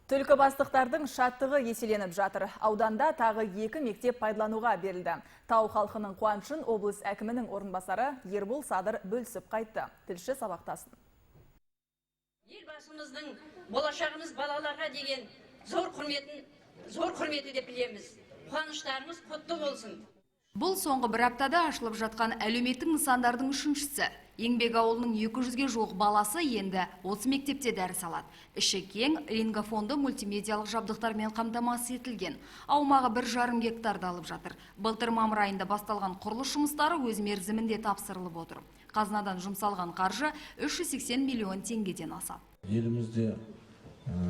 Түлкібастықтардың шаттығы еселеніп жатыр. Ауданда тағы 2 мектеп пайдалануға берілді. Тау халқының қуанышын облыс әкімінің орынбасары Ербол Садыр бөлісіп қайтты. Тілші сабақтасын. Елбасымыздың болашағымыз балаларға деген зор құрметі деп білеміз. Қуаныштарымыз құтты болсын. Бұл соңғы бір аптада ашылып жатқан әлеуметтік нысандардың үшіншісі. Еңбек ауылының 200-ге жуық баласы енді 30 мектепте дәріс алады. Іші кең, лингафонды мультимедиалық жабдықтармен қамтамасыз етілген. Аумағы 1,5 гектарды алып жатыр. Былтыр мамыр айында басталған құрылыс жұмыстары өз мерзімінде тапсырылып отыр. Қазынадан жұмсалған қаржы 380 миллион теңгеден асады. Елімізде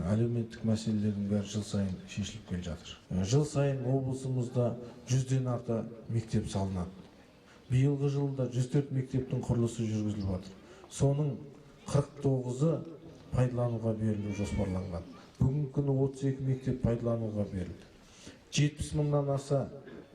әлеуметтік мәселелердің бәрі жыл сайын шешіліп келе жатыр. Жыл сайын облысымызда 100-ден арта мектеп салынады. Биылғы жылда 104 мектептің құрылысы жүргізіліп жатыр. Соның 49-ы пайдалануға берілу жоспарланған. Бүгінгі күні 32 мектеп пайдалануға берілді. 70 мыңнан аса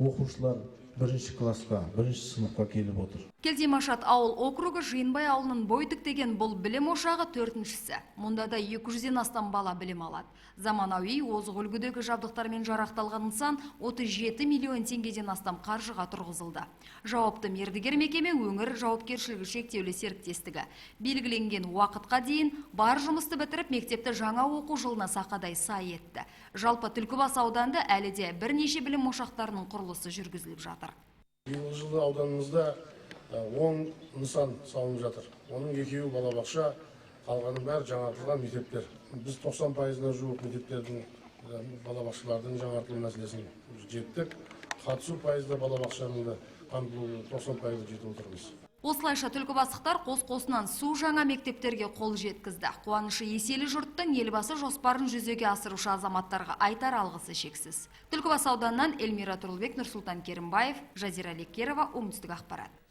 оқушылар бірінші классқа, бірінші сыныпқа келіп отыр. Келдемашат ауыл округы Жиынбай ауылының бой тіктеген бұл білім ошағы 4-шісі. Мұнда да 200-ден астам бала білім алады. Заманауи озық үлгідегі жабдықтармен жарақталған нысан 37 миллион теңгеден астам қаржыға тұрғызылды. Жауапты мердігер мекеме өңір жауапкершілігі шектеулі серіктестігі. Белгіленген уақытқа дейін бар жұмысты бітіріп, мектепті жаңа оқу жылына сақадай сай етті. Жалпы Түлкібас ауданында әлі де бірнеше білім ошақтарының құрылысы жүргізіліп жатыр. Биылғы жылы ауданымызда 10 нысан салынып жатыр. Оның 2-еуі балабақша, қалғаны бәрі жаңартылған мектептер. Біз 90%-на жуық мектептердің балабақшалардың жаңартылу мәселесін жеттік. Қатысу пайызда балабақшаның да 90%-ға жетіп отырмыз. Осылайша түлкібастықтар қос-қосынан су жаңа мектептерге қол жеткізді. Қуанышы еселі жұрттың елбасы жоспарын жүзеге асырушы азаматтарға айтар алғысы шексіз. Түлкібас ауданынан Эльмира Тұрлыбек, Нұрсұлтан Керімбаев, Жазира Лекерова, оңтүстік ақпарат.